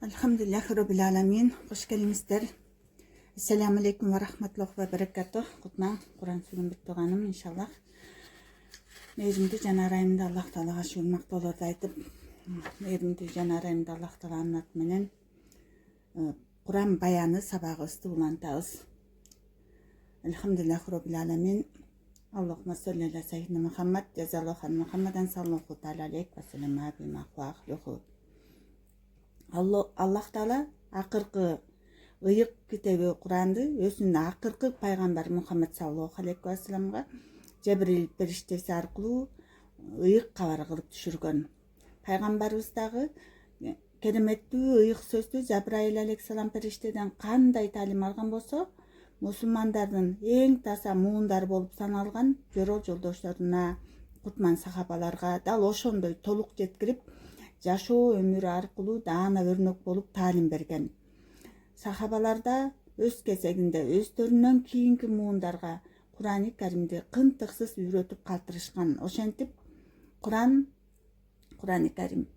Elhamdülillahi Rabbil Alamin. Hoş gelmişler. Esselamu Aleyküm ve Rahmetullah ve Berekatuh. Kutman Kur'an sürüm bittiğanım inşallah. Meyrimdi canarayımda Allah Teala'ga şuurmakta olur da aytıp. Meyrimdi canarayımda Allah Teala'nın atmenen Kur'an bayanı sabahıstı ulantağız. Elhamdülillahi Rabbil Alamin. Allahümme salli ala seyyidina Muhammed. Cezallahu an Muhammeden sallallahu aleyhi ve sellem abi maqvaq yuhu. Allah Taala akırkı ıyık kitabi Kur'an'dı. Özünde akırkı Peygamber Muhammed sallallahu aleyhi ve sellem'e Cebril periştesi arqılı ıyık kavar kılıp düşürgön. Peygamberimiz dağı keremetli ıyık sözlü Cebrail aleyhisselam perişteden kanday talim algan bolsa, musulmandardın en tasa muğundar bolup sanalgan jörol joldoşlarına, kutman sahabalarga dal oşondoy toluk jetkirip жашоо өмүрү аркылуу даана өрнөк болуп таалим берген. Сахабаларда өз кезегинде өздөрүнөн кийинки муундарга Кур'ан-ы Каримди кынтыксыз үйрөтүп калтырышкан. Ошентип Кур'ан-ы Карим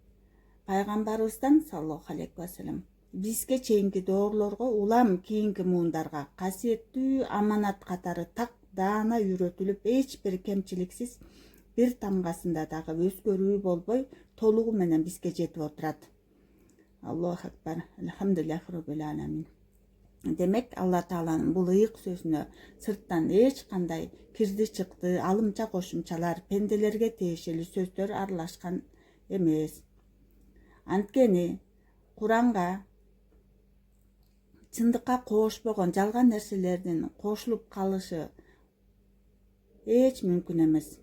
пайгамбарыбыздан саллаллаху алейхи ва саллям бизге чейинки доорлорго улам кийинки муундарга касиеттүү аманат катары так даана үйрөтүлүп эч бир кемчиликсиз bir тамгасында дагы өзгөрүү болбой толугу менен бизге жетип отурат. Аллаху акбар. Элхамдулиллахи Rabbil Alamin. Демек, Алла Тааланын бул ыйык сөзүнө сырттан эч кандай кирди чыкты, алымча кошумчалар, пенделерге тиешелүү сөздөр аралашкан эмес. Анткени Куранга чындыкка кошпогон жалган нерселердин кошулуп калышы эч мүмкүн эмес.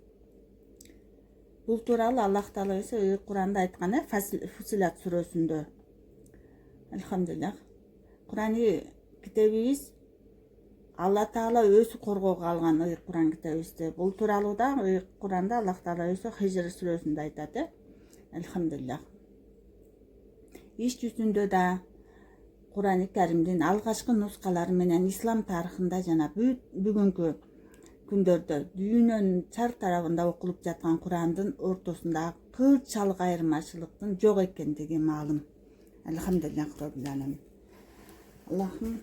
Бұл туралы Аллах Таала Құранда айтқан Фусилат сүрөсүндө. Элхамдулиллах. Кур'ан-ы китебибиз Алла Таала өзү коргоого алган Кур'ан китебибизде. Бул тууралуу да Кур'анда Аллах Таала өзү Хижр сүрөсүндө айтат. Элхамдулиллах. Иш жүзүндө да Кур'ан-ы Каримдин алгачкы нускалары менен ислам тарыхында жана бүгүнкү күндөрдө дүйнөнүн чар тарабында окулуп жаткан Кур'андын ортосунда кылчалык айырмачылыктын жок экендиги маалым. Элхамдулиллахи Rabbil Alamin. Аллахым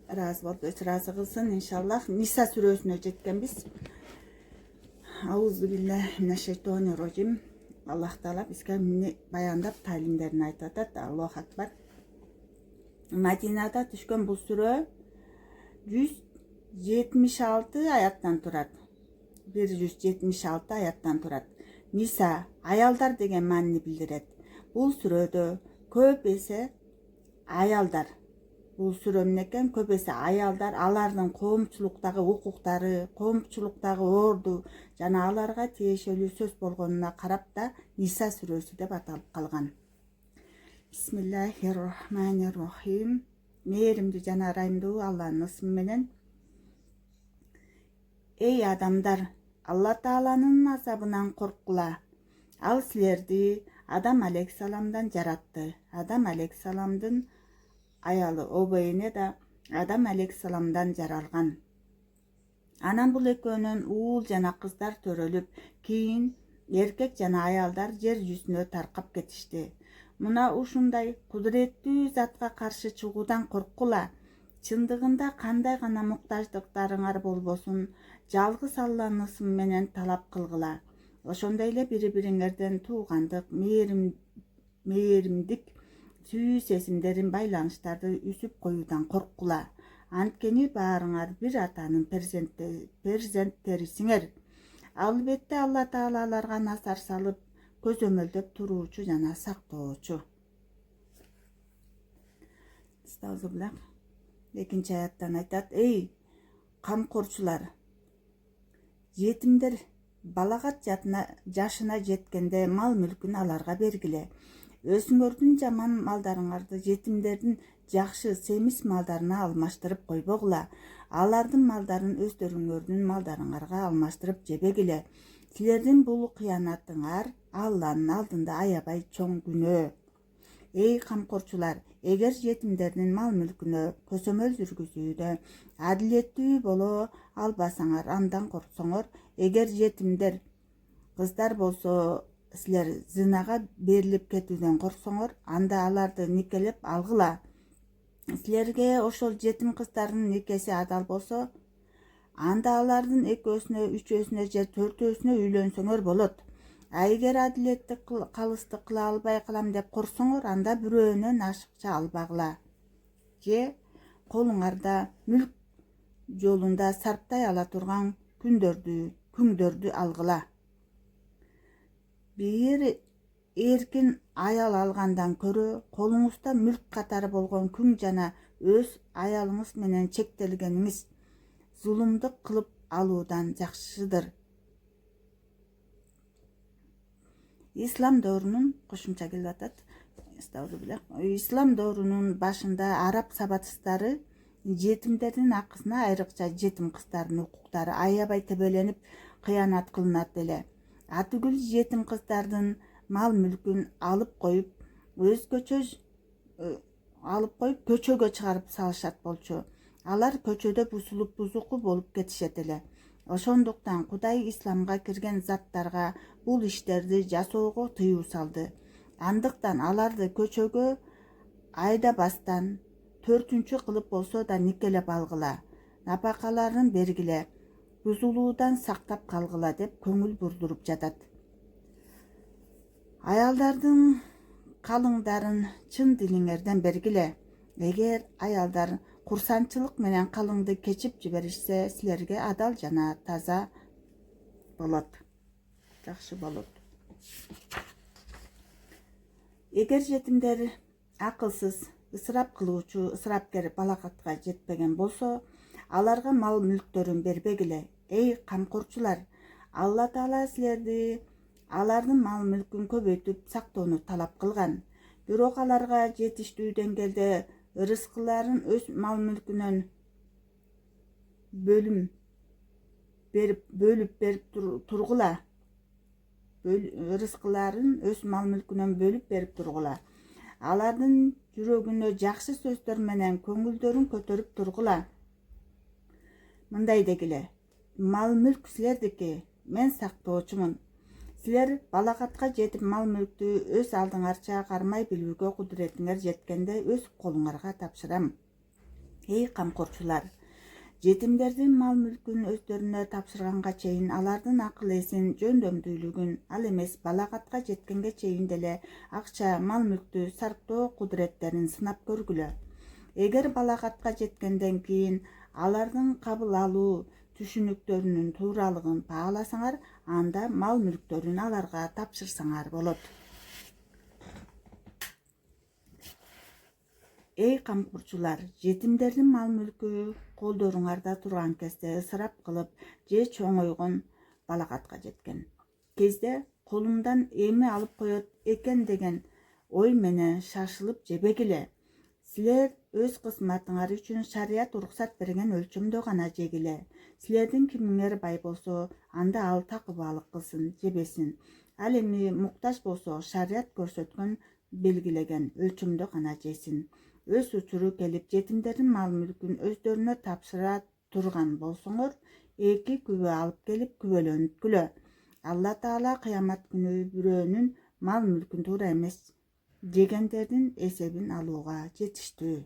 разы болуп разы кылсын иншаллах. Ниса сүрөсүнө жеткенбиз. Аузу биллахи минашшайтонир рожим. Аллах Таала бизге баяндап таалимдерин айтып атат. Аллаху акбар. Мадинада түшкөн бул сүрө 176 аяттан турат. 176 аяттан турат. Ниса, аялдар деген маанини билдирет. Бул сүрөдө көп эсе аялдар. Бул сүрө менен көп эсе аялдар, алардын коомчулуктагы укуктары, коомчулуктагы орду жана аларга тиешелүү сөз болгонуна карап да Ниса сүрөсү деп аталып калган. Бисмиллахир-рахманир-рахим. Мээримдүү жана ырайымдуу Алланын ысмы менен. Эй адамдар, Алла Тааланын азабынан корккула. Ал силерди Адам алейхиссаламдан жаратты. Адам алейхиссаламдын аялы Обейне да Адам алейхиссаламдан жаралган. Анан бул экөөнөн уул жана кыздар төрөлүп, кийин эркек жана аялдар жер жүзүнө таркап кетишти. Мына ушундай кудуреттүү затка каршы чыгуудан корккула. Чындыгында кандай гана муктаждыктарыңар болбосун, жалгыз Алланын ысмы менен талап кылгыла. Ошондой эле бири-бириңерден туугандык, мээримдик сүйүү сезимдерин байланыштарды үзүп коюудан корккула. Анткени баарыңар бир атанын перзенттерисиңер. Албетте Алла Таала аларга назар салып, көзөмөлдөп туруучу жана сактоочу. Стазыблак. Экинчи аяттан айтат: эй камкорчулар, жетимдер балагат жашына жеткенде мал мүлкүн аларга бергиле. Өзүңөрдүн жаман малдарыңарды жетимдердин жакшы семиз малдарына алмаштырып койбогула. Алардын малдарын өздөрүңөрдүн малдарыңарга алмаштырып жебегиле. Силердин бул кыянатыңар Алланын алдында аябай чоң күнөө. Эй камкорчулар, эгер жетимдердин мал мүлкүнө көсөмөл жүргүзүүдө адилеттүү боло албасаңар, андан корксоңор, эгер жетимдер кыздар болсо силер зынага берилип кетүүдөн корксоңор, анда аларды никелеп алгыла. Силерге ошол жетим кыздардын никеси адал болсо, анда алардын экөөсүнө, үчөөсүнө же төртөөсүнө үйлөнсөңөр болот. А эгер адилеттик калыстык кыла албай калам деп корксоңор, анда бирөөнөн ашыкча албагыла. Же колуңарда мүлк жолунда сарптай ала турган күңдөрдү алгыла. Бир эркин аял алгандан көрө, колуңузда мүлк катары болгон күң жана өз аялыңыз менен чектелгениңиз зулумдук кылып алуудан жакшыдыр. Ислам доорунун кошумча келип атат. Ислам доорунун башында араб сабатчылары жетимдердин акысына, айрыкча жетим кыздардын укуктары аябай тебеленип кыянат кылынат эле. Атүгүл жетим кыздардын мал мүлкүн алып коюп көчөгө чыгарып салышат болчу. Алар көчөдө бузулуп бузуку болуп кетишет эле. Ошондуктан Кудай исламга кирген заттарга бул иштерди жасоого тыюу салды. Андыктан аларды көчөгө айдабастан 4-чү кылып болсо да никелеп алгыла, напакаларын бергиле, бузулуудан сактап калгыла деп көңүл бурдуруп жатат. Аялдардын калыңдарын чын дилиңерден бергиле. Эгер аялдар курсанчылык менен калыңды кечип жиберишсе, силерге адал жана таза болот. Жакшы болот. Эгер жетимдер акылсыз, ысырап кылуучу, ысырапкер балакатка жетпеген болсо, аларга мал мүлктөрүн бербегиле. Эй камкорчулар, Алла Таала силерди алардын мал мүлкүн көбөйтүп сактоону талап кылган. Бирок аларга жетиштүү деңгээлде рызкыларын өз мал мүлкүнөн бөлүп берип тургула. Рызкыларын өз мал мүлкүнөн бөлүп берип тургула. Алардын жүрөгүнө жакшы сөздөр менен көңүлдөрүн көтөрүп тургула. Мындай дегиле: мал мүлк силердики, мен сактоочумун. Силер балакатка жетип мал мүлктү өз алдыңарча кармай билүүгө кудуретиңер жеткенде өз колуңарга тапшырам. Эй камкорчулар, жетимдердин мал мүлкүн өздөрүнө тапшырганга чейин алардын акыл эсин, жөндөмдүүлүгүн, ал эмес балакатка жеткенге чейин деле акча, мал мүлктү сарптоо кудуреттерин сынап көргүлө. Эгер балакатка жеткенден кийин алардын кабыл алуу түшүнүктөрүнүн тууралыгын бааласаңар, анда мал мүлктөрүн аларга тапшырсаңар болот. Эй камкорчулар, жетимдердин мал мүлкү колдоруңарда турган кезде ысырап кылып же чоңойгон балакатка жеткен кезде колумдан эми алып коет экен деген ой менен шашылып жебегиле. Силер өз кызматыңар үчүн шарият уруксат берген өлчөмдө гана жегиле. Силердин кимиңер бай болсо, анда ал такыбалык кылсын, жебесин. Ал эми муктаж болсо, шарият көрсөткөн белгилеген өлчөмдө гана жесин. Өз учуру келип жетимдердин мал мүлкүн өздөрүнө тапшыра турган болсоңор, 2 күбө алып келип күбөлөнүткүлө. Алла Таала кыямат күнү бирөөнүн мал мүлкүн туура эмес жегендердин эсебин алууга жетиштүү.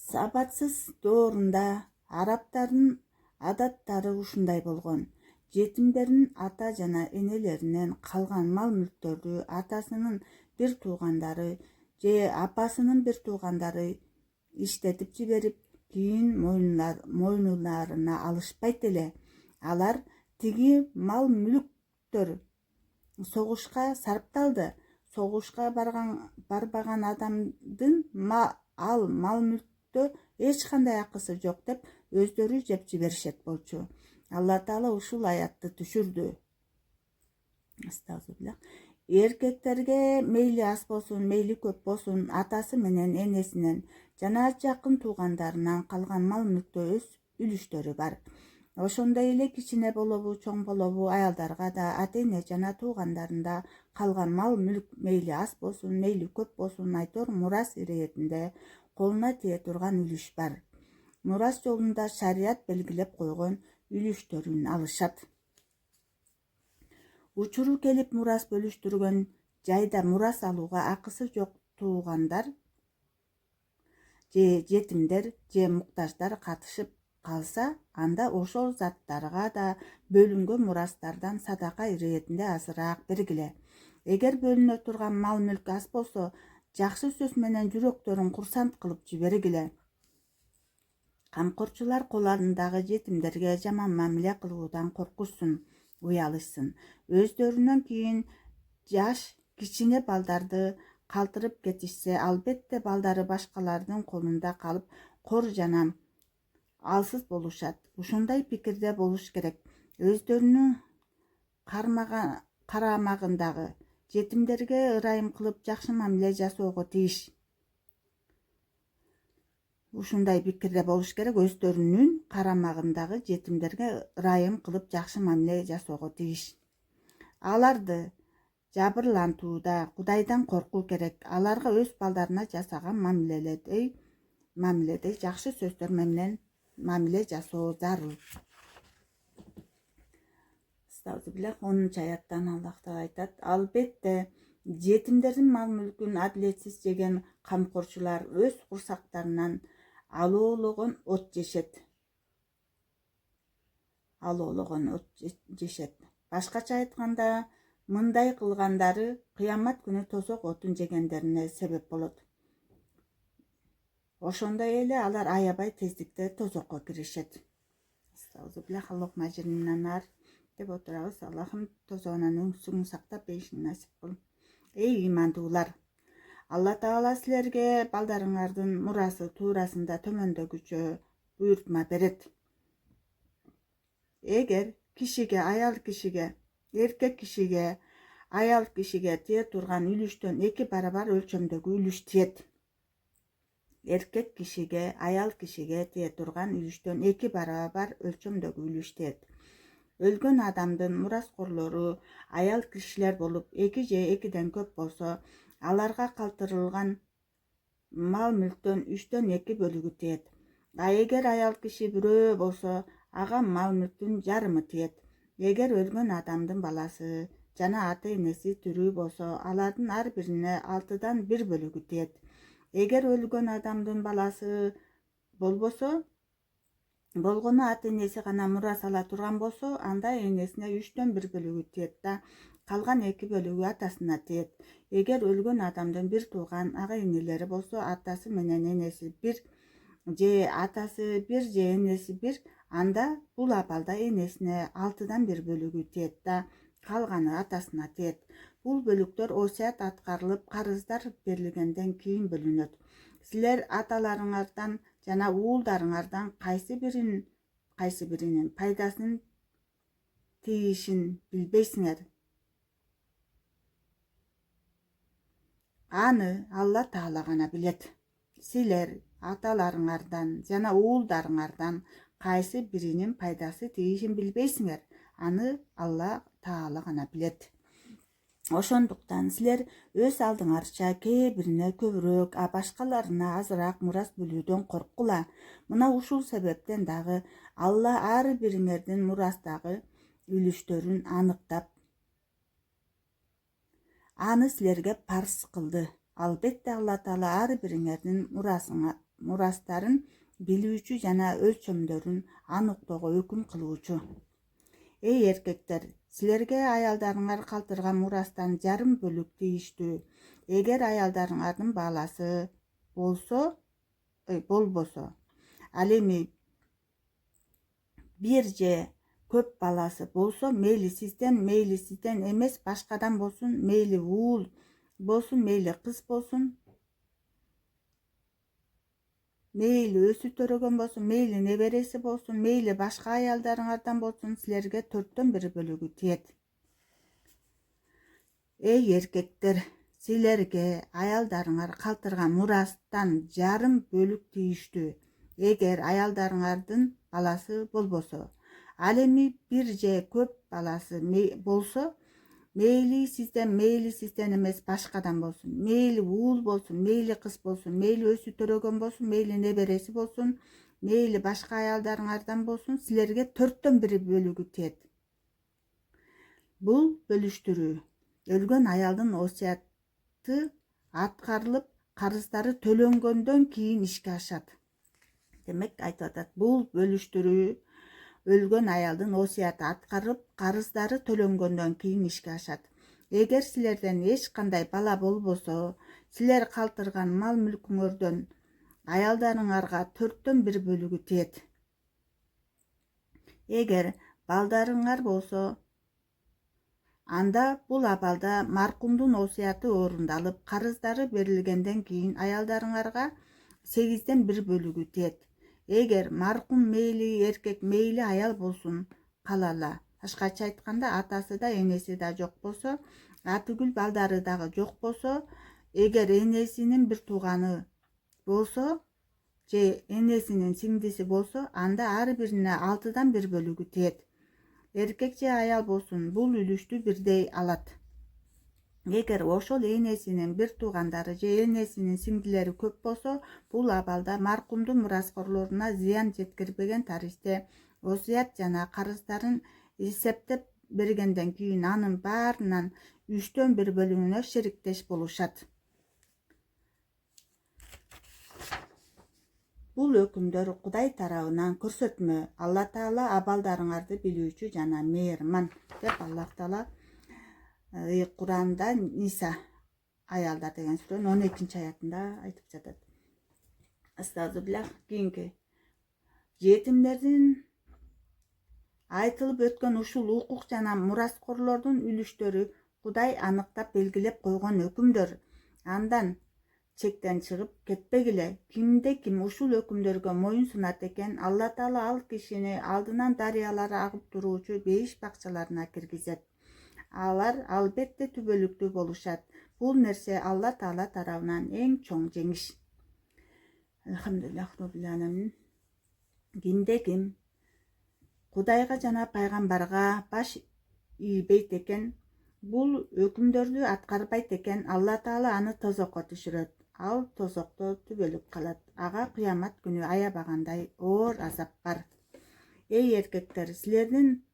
Сабатсыз доорунда арабтардын адаттары ушундай болгон. Жетимдердин ата жана энелеринен калган мал мүлктөрдү атасынын бир туугандары же апасынын бир туугандары иштетип жиберип, кийин мойнуларына алышпайт эле. Алар тиги мал мүлктөр согушка сарпталды. Согушка барбаган адамдын ал мал мүлктө эч кандай акысы жок деп өздөрү жеп жиберишет болчу. Алла Таала ушул аятты түшүрдү. Эркектерге мейли аз болсун, мейли көп болсун, атасы менен энесинен жана жакын туугандарынан калган мал мүлктө өз үлүштөрү бар. Ошондой эле кичине болобу, чоң болобу, аялдарга да ата-эне жана туугандарында калган мал мүлк мейли аз болсун, мейли көп болсун, айтор мурас иретинде колуна тие турган үлүш бар. Мурас жолунда шарият белгилеп койгон үлүштөрүн алышат. учуру келип мурас бөлүштүргөн жайда мурас алууга акысы жок туугандар же жетимдер же муктаждар катышып калса, анда ошол заттарга да бөлүнгөн мурастардан садака иретинде азыраак бергиле. Эгер бөлүнө турган мал мүлк аз болсо, жакшы сөз менен жүрөктөрүн курсант кылып жибергиле. Камкорчулар колундагы жетимдерге жаман мамиле кылуудан коркушсун, уялышсын. Өздөрүнөн кийин жаш кичине балдарды калтырып кетишсе, албетте балдары башкалардын колунда калып, кор жана алсыз болушат. Ушундай пикирде болуш керек. Өздөрүнүн карамагындагы жетимдерге ырайым кылып жакшы мамиле жасоого тийиш. Ушундай пикирде болуш керек. Өздөрүнүн карамагындагы жетимдерге ырайым кылып жакшы мамиле жасоого тийиш. Аларды жабырлантууда Кудайдан коркуу керек. Аларга өз балдарына жасаган мамиледе жакшы сөздөр менен мамиле жасоо зарыл. 10-чу аяттан Аллах Таала айтат: албетте жетимдердин мал мүлкүн адилетсиз жеген камкорчулар өз курсактарынан алоологон от жешет. Башкача айтканда, мындай кылгандары кыямат күнү тозок отун жегендерине себеп болот. Ошондой эле алар аябай тездикте тозокко киришет. Деп отурабыз. Аллахым тозоонан өңсүңүн сактап беришин насип кыл. Эй ыймандуулар, Алла Таала силерге балдарыңардын мурасы туурасында төмөндөгүчө буйртма берет. Эгер кишиге, эркек кишиге, аял кишиге тие турган үлүштөн 2 барабар өлчөмдөгү үлүш тиет. Эркек кишиге, аял кишиге тие турган үлүштөн 2 барабар өлчөмдөгү үлүш тиет. Өлгөн адамдын мураскорлору аял кишилер болуп, 2 же 2ден көп болсо, аларга калтырылган мал мүлктөн 3дөн 2 бөлүгү тиет. А эгер аял киши бирөө болсо, ага мал мүлктүн жарымы тиет. Эгер өлгөн адамдын баласы жана ата-энеси тирүү болсо, алардын ар бирине 6дан 1 бөлүгү тиет. Эгер өлгөн адамдын баласы болбосо, болгону ата-энеси гана мурас ала турган болсо, анда энесине 3дөн 1 бөлүгү тиет да, калган 2 бөлүгү атасына тиет. Эгер өлгөн адамдын бир тууган ага-энелери болсо, атасы менен энеси бир же атасы бир же энеси бир, анда бул абалда энесине 6дан 1 бөлүгү тиет да, калганы атасына тиет. Бул бөлүктөр осуят аткарылып, карыздар берилгенден кийин бөлүнөт. Силер аталарыңардан жана уулдарыңардан кайсы биринин пайдасын тийишин билбейсиңер. Аны Алла Таала гана билет. Силер аталарыңардан жана уулдарыңардан кайсы биринин пайдасы тийишин билбейсиңер. Аны Алла Таала гана билет. Ошондуктан силер өз алдыңарча кээ бирине көбүрөөк, а башкаларына азыраак мурас бөлүүдөн корккула. Мына ушул себептен дагы Алла ар бириңердин мурастагы үлүштөрүн аныктап, аны силерге парз кылды. Албетте Алла Таала ар бириңердин мурастарын билүүчү жана өлчөмдөрүн аныктоого өкүм кылуучу. Эй эркектер, силерге аялдарыңар калтырган мурастан жарым бөлүк тийиштүү. Эгер аялдарыңардын баласы болбосо, ал эми бир же көп баласы болсо, мейли сизден эмес башкадан болсун, мейли уул болсун, мейли кыз болсун, мейли өсү төрөгөн болсун, мейли небереси болсун, мейли башка аялдарыңардан болсун, силерге 4дөн 1 бөлүгү тиет. Эй эркектер, силерге аялдарыңар калтырган мурастан жарым бөлүк тийиштүү. Эгер аялдарыңардын баласы болбосо, ал эми бир же көп баласы болсо, мейли сизден эмес башкадан болсун, мейли уул болсун, мейли кыз болсун, мейли өсү төрөгөн болсун, мейли небереси болсун, мейли башка аялдарыңардан болсун, силерге 4дөн 1 бөлүгү тиет. Бул бөлүштүрүү өлгөн аялдын осуяты аткарылып, карыздары төлөнгөндөн кийин ишке ашат. Демек айтып атат, бул бөлүштүрүү өлгөн аялдын осуяты аткарылып, карыздары төлөнгөндөн кийин ишке ашат. Эгер силерден эч кандай бала болбосо, силер калтырган мал мүлкүңөрдөн аялдарыңарга 1/4 бөлүгү тиет. Эгер балдарыңар болсо, анда бул абалда маркумдун осуяты орундалып, карыздары берилгенден кийин аялдарыңарга 8/1 бөлүгү тиет. Эгер маркум мейли эркек мейли аял болсун калала, башкача айтканда атасы да энеси да жок болсо, атүгүл балдары дагы жок болсо, эгер энесинин бир тууганы болсо же энесинин сиңдиси болсо, анда ар бирине 6/1 бөлүгү тиет. Эркек же аял болсун, бул үлүштү бирдей алат. Эгер ошол энесинин бир туугандары же энесинин сиңдилери көп болсо, бул абалда маркумдун мураскорлоруна зыян жеткирбеген тарихте осуят жана карыздарын эсептеп бергенден кийин анын баарынан 3/1 бөлүгүнө шериктеш болушат. Бул өкүмдөр Кудай тарабынан көрсөтмө. Алла Таала абалдарыңарды билүүчү жана мээрман деп Аллах Таала Куранда Ниса аялдар деген сүрөнүн 12-аятында айтып жатат. Астагфируллах. Кийинки жетимдердин айтылып өткөн ушул укук жана мураскорлордун үлүштөрү Кудай аныктап белгилеп койгон өкүмдөр. Андан чектен чыгып кетпегиле. Кимде ким ушул өкүмдөргө моюн сунат экен, Алла Таала ал кишини алдынан дарыялары агып туруучу бейиш бакчаларына киргизет. Алар албетте түбөлүктүү болушат. Бул нерсе Алла Таала тарабынан эң чоң жеңиш. Алхамдулиллах роббил аламин. Кимде ким Кудайга жана пайгамбарга баш ийбейт экен, бул өкүмдөрдү аткарбайт экен, Алла Таала аны тозокко түшүрөт. Ал тозокто түбөлүп калат. Ага кыямат күнү аябагандай оор азап бар. Эй эркектер, силердин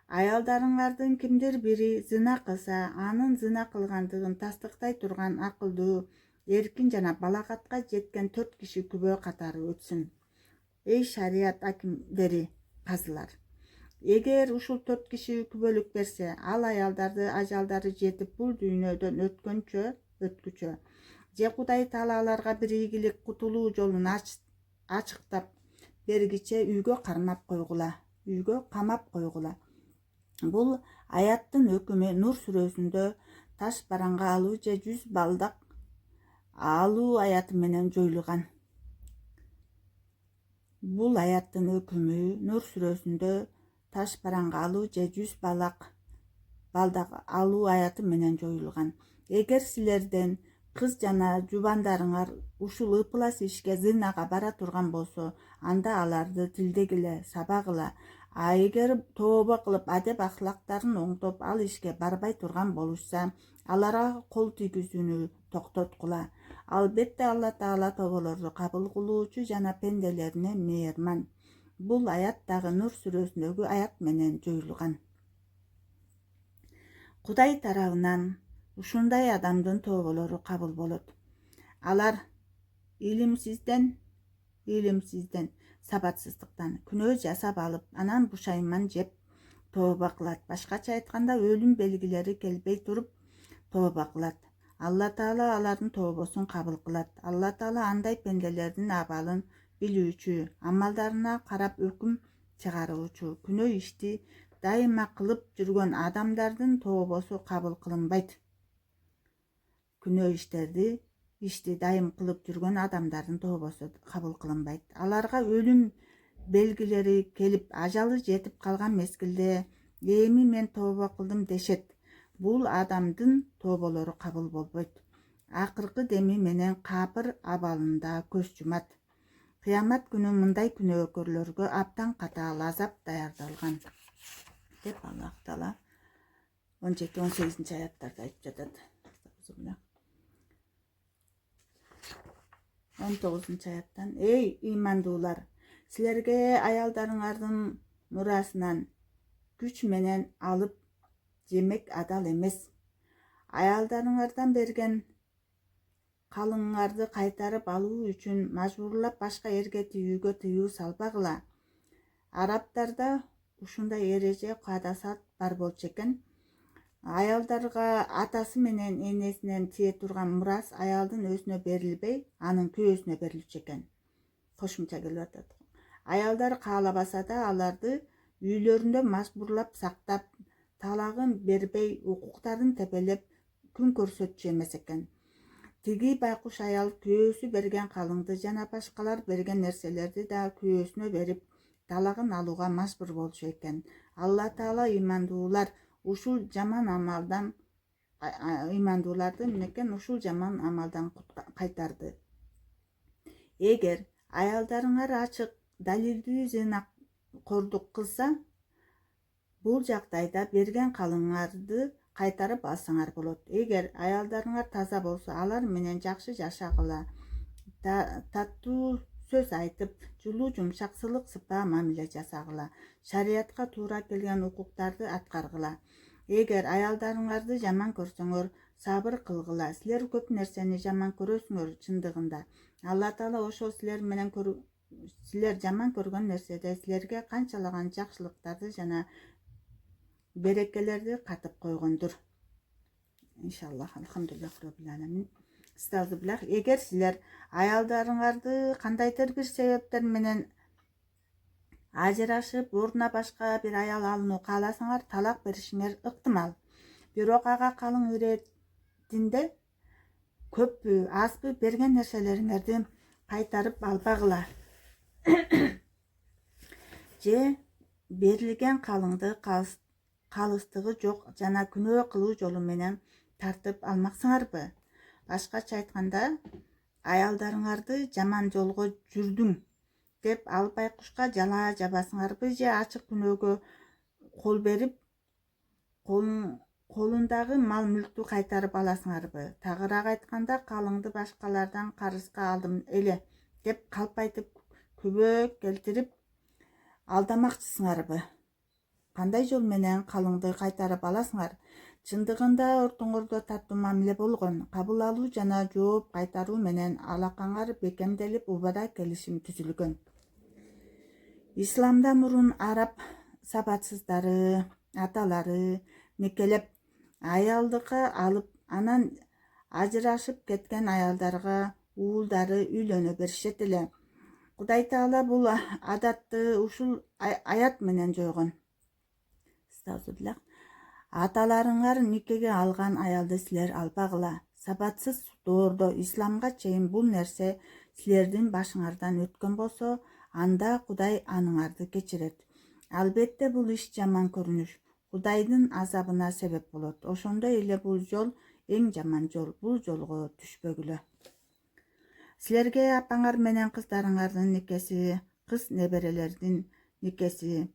аялдарыңардын кимдир бири зына кылса, анын зына кылгандыгын тастыктай турган акылдуу, эркин жана балагатка жеткен 4 киши күбө катары өтсүн. Эй шарият акимдери, казылар. Эгер ушул 4 киши күбөлүк берсе, ал аялдарды ажалдары жетип бул дүйнөдөн өткүчө, же Кудай Таала аларга бир ийгилик кутулуу жолун ачыктап бергиче үйгө камап койгула. Бул аяттын өкүмү Нур сүрөсүндө таш бараңга алуу же 100 балдак алуу аяты менен жоюлган. Бул аяттын өкүмү Нур сүрөсүндө таш бараңга алуу же 100 балдак алуу аяты менен жоюлган. Эгер силерден кыз жана жубандарыңар ушул ыплас ишке зынага бара турган болсо, анда аларды тилдегиле, сабагыла. А эгер тобо кылып адеп ахлактарын оңдоп ал ишке барбай турган болушса, аларга кол тийгизүүнү токтоткула. Албетте Алла Таала тоболорду кабыл кылуучу жана пенделерине мээрман. Бул аят дагы Нур сүрөсүндөгү аят менен жоюлган. Кудай тарабынан ушундай адамдын тоболору кабыл болот. Алар илимсизден, сабатсыздыктан күнөө жасап алып, анан бушайман жеп тобо кылат. Башкача айтканда, өлүм белгилери келбей туруп тобо кылат. Алла Таала алардын тобосун кабыл кылат. Алла Таала андай пенделердин абалын билүүчү, амалдарына карап өкүм чыгаруучу. Күнөө ишти дайыма кылып жүргөн адамдардын тобосу кабыл кылынбайт. Күнөө ишти дайым кылып жүргөн адамдардын тобосу кабыл кылынбайт. Аларга өлүм белгилери келип, ажалы жетип калган мезгилде эми мен тобо кылдым дешет. Бул адамдын тоболору кабыл болбойт. Акыркы деми менен кабыр абалында көз жумат. Кыямат күнү мындай күнөөкөрлөргө абдан катаал азап даярдалган деп Аллах Таала 17-18 аяттарда айтып жатат. 19 аяттан: Эй ыймандуулар, силерге аялдарыңардын мурасынан күч менен алып жемек адал эмес. Аялдарыңардан берген калыңыңарды кайтарып алуу үчүн мажбурлап башка эрге тийүүгө тыюу салбагыла. Арабтарда ушундай эреже каадасат бар болчу экен. Аялдарга атасы менен энесинен тие турган мурас аялдын өзүнө берилбей, анын күйөөсүнө берилчү экен. Кошумча келип атат. Аялдар каалабаса да аларды үйлөрүндө мажбурлап сактап, талагын бербей, укуктарын тепелеп күн көрсөтчү эмес экен. Тиги байкуш аял күйөөсү берген калыңды жана башкалар берген нерселерди да күйөөсүнө берип, талагын алууга мажбур болчу экен. Алла Таала ушул жаман имандууларды менекен ушул жаман амалдан кайтарды. Эгер аялдарыңар ачык далилдүү зынакордук кылса, бул жагдайда берген калыңыңарды кайтарып алсаңар болот. Эгер аялдарыңар таза болсо, алар менен жакшы жашагыла, таттуу сөз айтып, жылуу жумшак сылык сыпаа мамиле жасагыла, шариятка туура келген укуктарды аткаргыла. Эгер аялдарыңарды жаман көрсөңөр, сабыр кылгыла. Силер көп нерсени жаман көрөсүңөр чындыгында. Алла Таала ошол силер жаман көргөн нерседе силерге канчалаган жакшылыктарды жана берекелерди катып койгондур. Иншаллах, алхамдулиллах роббил аламин. Стазублах, эгер силер аялдарыңарды кандайдыр бир себептер менен ажырашып, ордуна башка бир аял алууну кааласаңар, талак беришиңер ыктымал. Бирок ага калың иретинде көппү, азбы берген нерселериңерди кайтарып албагыла. Же берилген калыңды калыстыгы жок жана күнөө кылуу жолу менен тартып алмаксыңарбы? Башкача айтканда, аялдарыңарды жаман жолго жүрдүң деп ал байкушка жала жабасыңарбы, же ачык күнөөгө кол берип, колундагы мал мүлктү кайтарып аласыңарбы? Тагыраак айтканда, калыңды башкалардан карызга алдым эле деп калп айтып, күбө келтирип алдамакчысыңарбы? Кандай жол менен калыңды кайтарып аласыңар? Чындыгында ортоңордо таттуу мамиле болгон, кабыл алуу жана жооп кайтаруу менен алакаңар бекемделип, убада келишим түзүлгөн. Исламда мурун араб сабатсыздары, аталары никелеп аялдыкка алып, анан ажырашып кеткен аялдарга уулдары үйлөнө беришет эле. Кудай Таала бул адатты ушул аят менен жойгон. Аталарыңар никеге алган аялды силер албагыла. Сабатсыз доордо исламга чейин бул нерсе силердин башыңардан өткөн болсо, анда Кудай аныңарды кечирет. Албетте бул иш жаман көрүнүш, Кудайдын азабына себеп болот. Ошондой эле бул жол эң жаман жол. Бул жолго түшпөгүлө. Силерге апаңар менен кыздарыңардын никеси, кыз неберелердин никеси,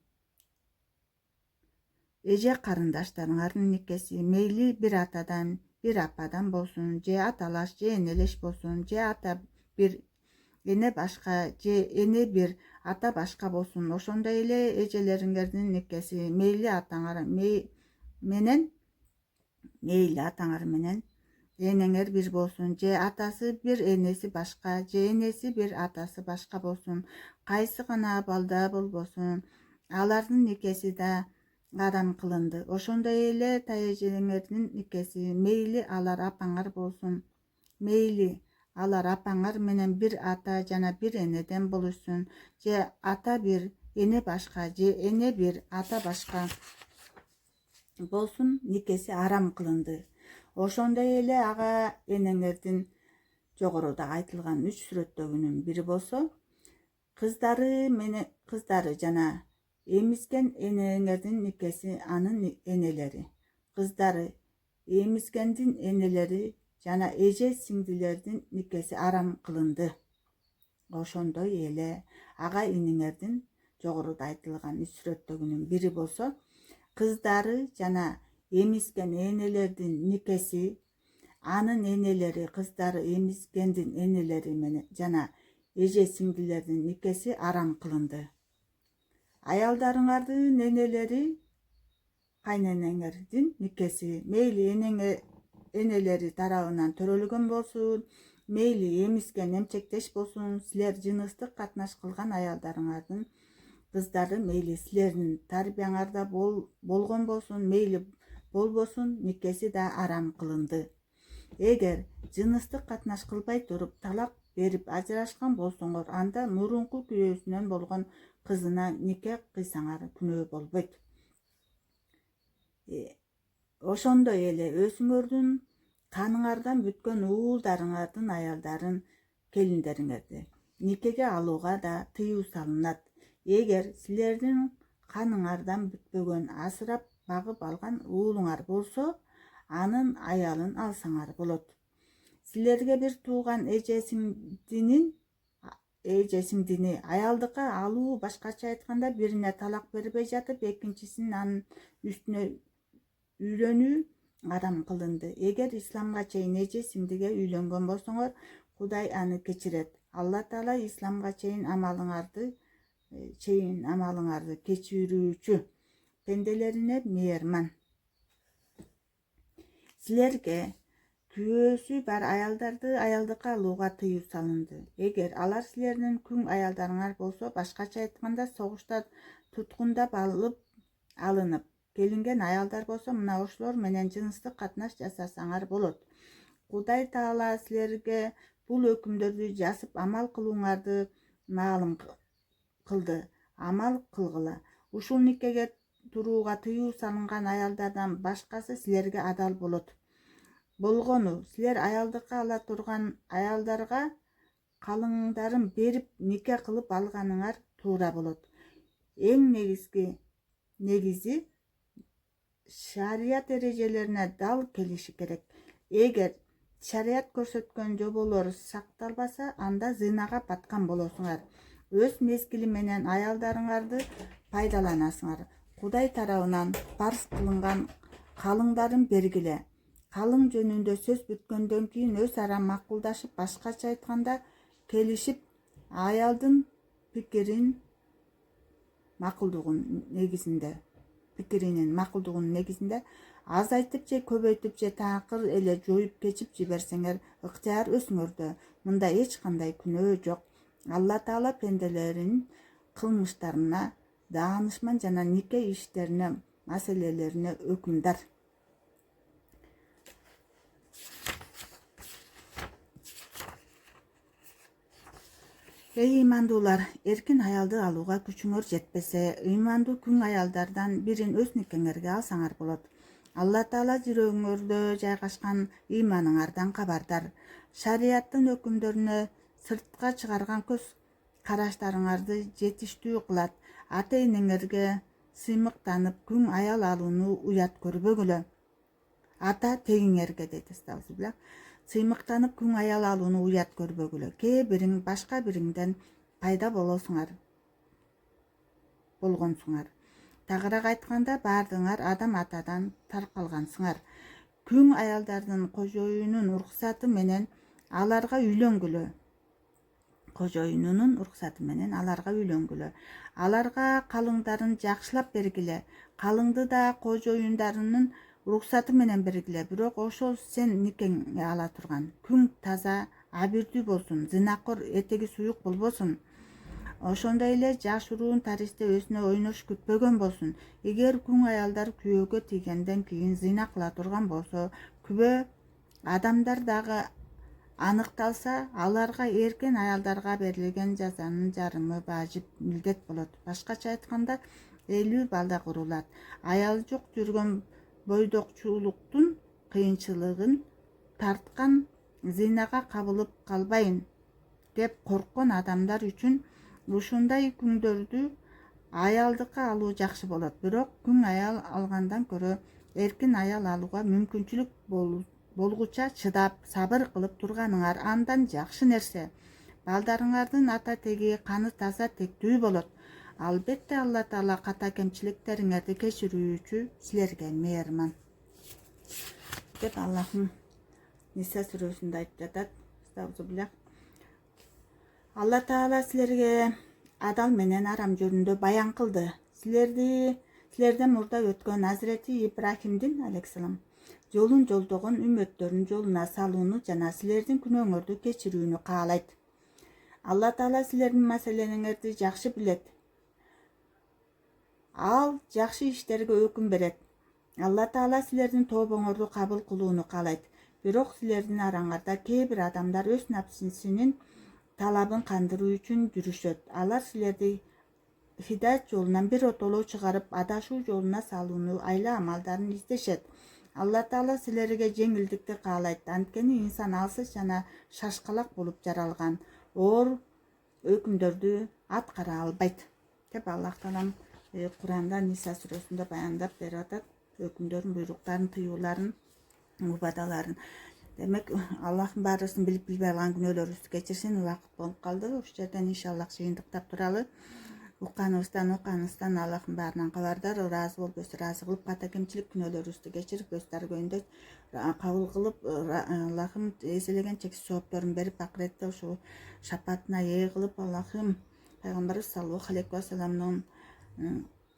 эже карындаштарыңардын никеси мейли бир атадан, бир ападан болсун, же аталаш, же энелеш болсун, же ата бир эне башка, же эне бир ата башка болсун. Ошондой эле эжелериңердин никеси мейли атаңар менен энеңер бир болсун, же атасы бир энеси башка, же энеси бир атасы башка болсун. Кайсы гана балда болбосун, алардын никеси да арам кылынды. Ошондой эле тайэжелердин никеси мейли алар апаңар болсун, мейли алар апаңар менен бир ата жана бир энеден болушсун, же ата бир эне башка, же эне бир ата башка болсун, никеси арам кылынды. Ошондой эле ага энеңердин жогоруда айтылган 3 сүрөттөгүнүн бири болсо, кыздары жана эмизген энеңердин никеси анын энелери, кыздары эмизгендин энелери жана эже сиңдилердин никеси арам кылынды. Ошондой эле ага иниңердин жогоруда айтылган 3 сүрөттөгүнүн бири болсо, кыздары жана эмизген энелердин никеси, анын энелери, кыздары эмизгендин энелери менен жана эже сиңдилердин никеси арам кылынды. Аялдарыңардын энелери кайненеңердин никеси мейли энелери тарабынан төрөлгөн болсун, мейли эмискен эмчектеш болсун, силер жыныстык катнаш кылган аялдарыңардын кыздары мейли силердин тарбияңарда болгон болсун, мейли болбосун, никеси да арам кылынды. Эгер жыныстык катнаш кылбай туруп талак берип ажырашкан болсоңор, анда мурунку күйөөсүнөн болгон кызына нике кыйсаңар күнөө болбойт. Ошондой эле өзүңөрдүн каныңардан бүткөн уулдарыңардын аялдарын, келиндериңерди никеге алууга да тыюу салынат. Эгер силердин каныңардан бүтпөгөн асырап багып алган уулуңар болсо, анын аялын алсаңар болот. Силерге бир тууган эжесиңдини аялдыкка алуу, башкача айтканда, бирине талак бербей жатып, экинчисинин анын үстүнө үйлөнүү арам кылынды. Эгер исламга чейин эжесиңдиге үйлөнгөн болсоңор, Кудай аны кечирет. Алла Таала исламга чейин амалыңарды кечирүүчү, пенделерине мээрман. Силерге күйөөсү бар аялдарды аялдыкка алууга тыюу салынды. Эгер алар силердин күң аялдарыңар болсо, башкача айтканда, согушта туткундап алынып келинген аялдар болсо, мына ошолор менен жыныстык катнаш жасасаңар болот. Кудай Таала силерге бул өкүмдөрдү жазып амал кылууңарды маалым кылды. Амал кылгыла. Ушул никеге турууга тыюу салынган аялдардан башкасы силерге адал болот. Болгону силер аялдыкка ала турган аялдарга калыңдарын берип нике кылып алганыңар туура болот. Эң негизи шарият эрежелерине дал келиши керек. Эгер шарият көрсөткөн жоболор сакталбаса, анда зынага баткан болосуңар. Өз мезгили менен аялдарыңарды пайдаланасыңар. Кудай тарабынан парз кылынган калыңдарын бергиле. Калың жөнүндө сөз бүткөндөн кийин өз ара макулдашып, башкача айтканда келишип, аялдын пикиринин макулдугунун негизинде азайтып же көбөйтүп же такыр эле жоюп кечип жиберсеңер, ыктыяр өзүңөрдө. Мында эч кандай күнөө жок. Алла Таала пенделеринин кылмыштарына даанышман жана нике иштерине, маселелерине өкүмдар. Эй ыймандуулар, эркин аялды алууга күчүңөр жетпесе, ыймандуу күң аялдардан бирин өз никеңерге алсаңар болот. Алла Таала жүрөгүңөрдө жайгашкан ыйманыңардан кабардар. Шарияттын өкүмдөрүнө сыртка чыгарган көз караштарыңарды жетиштүү кылат. Ата-энеңерге сыймыктанып күң аял алууну уят көрбөгүлө. Ата тегиңерге дейт, астагфирулла. Сыймыктанып күң аял алууну уят көрбөгүлө. Кээ бириң башка бириңден пайда болгонсуңар. Тагыраак айтканда, баардыгыңар адам атадан таркалгансыңар. Күң аялдардын кожоюнун уруксаты менен аларга үйлөнгүлө. Аларга калыңдарын жакшылап бергиле. Калыңды да кожоюндарынын уруксаты менен бергиле. Бирок ошол сен никеңе ала турган күң таза, абирдүү болсун, зынакор, этеги суюк болбосун. Ошондой эле жаш уруун таристе өзүнө ойнош күтпөгөн болсун. Эгер күң аялдар күйөөгө тийгенден кийин зына кыла турган болсо, күбө адамдар дагы аныкталса, аларга эркен аялдарга берилген жазанын жарымы важип милдет болот. Башкача айтканда, 50 балда курулат. Аял жок жүргөн бойдокчулуктун кыйынчылыгын тарткан, зынага кабылып калбайын деп корккон адамдар үчүн ушундай күңдөрдү аялдыкка алуу жакшы болот. Бирок күң аял алгандан көрө эркин аял алууга мүмкүнчүлүк болгуча чыдап, сабыр кылып турганыңар андан жакшы нерсе. Балдарыңардын ата теги, каны таза, тектүү болот. Албетте Алла Таала ката кемчиликтериңерди кечирүүчү, силерге мээрман деп Аллахым Ниса сүрөсүндө айтып жатат. Астагфируллах. Алла Таала силерге адал менен арам жөнүндө баян кылды. Силерди Силерден мурда өткөн Азирети Ибрахимдин алейхиссалам жолун жолдогон үммөттөрүнүн жолуна салууну жана силердин күнөөңөрдү кечирүүнү каалайт. Алла Таала силердин маселеңерди жакшы билет. Ал жакшы иштерге өкүм берет. Алла Таала силердин тобоңорду кабыл кылууну каалайт. Бирок силердин араңарда кээ бир адамдар өз напсисинин талабын кандыруу үчүн жүрүшөт. Алар силерди хидаят жолунан биротоло чыгарып, адашуу жолуна салууну айла амалдарын издешет. Алла Таала силерге жеңилдикти каалайт. Анткени инсан алсыз жана шашкалак болуп жаралган. Оор өкүмдөрдү аткара албайт деп Аллах Таалам Куранда Ниса сүрөсүндө баяндап берип атат. Өкүмдөрдүн буйруктарын, тыюуларын, убадаларын. Демек Аллахын баарысын билип билбей алган күнөөлөрүбүздү кечирсин. Убакыт болуп калды. Ушул жерден иншаллах жыйынтыктап туралы. Укканыбыздан Аллахын баарынан кабардар, ыраазы болуп өз ыраазы кылып, ката кемчилик күнөөлөрүбүздү кечирип, өз даргөйүндө кабыл кылып, Аллахым эселеген чексиз соопторун берип, акыретте ушул шапаатына ээ кылып, Аллахым пайгамбарыбыз саллаллаху алейхи ва салламдын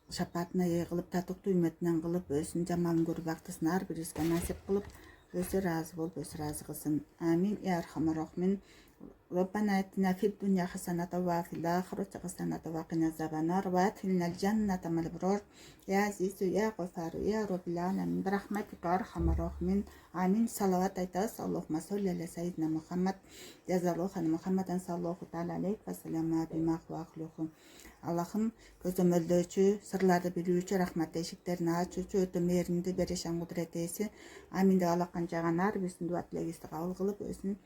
шапаатына ээ кылып, татыктуу үммөтүнөн кылып, өзүнүн жамалын көрүү бактысын ар бирибизге насип кылып, өзү ыраазы болуп, өз ыраазы кылсын. Амин я архамар рахимин. ربنا آتنا في الدنيا حسنة وفي الآخرة حسنة وقنا عذاب النار وأدخلنا الجنة مع الأبرار يا عزيز يا غفار يا رب العالمين برحمتك أرحم الراحمين آمين. صلوات aytабыз. اللهم صل على سيدنا محمد جزا الله خير محمد صلى الله تعالى عليه وسلم بما خلقه. Аллахым көзөмөлдөөчү, сырларды билүүчү, рахмат эшиктерин ачуучу, өтө мээримдүү, берешан кудурет ээси. Амин деп Аллахкан жаган ар биздин дуа тилегибизди кабыл кылып, өзүнүн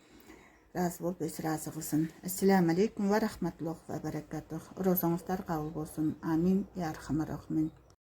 разы болуп, өз разы кылсын. Ассаламу алейкум ва рахматуллахи ва баракатух. Розоңуздар кабыл болсун. Амин я архамар рахимин.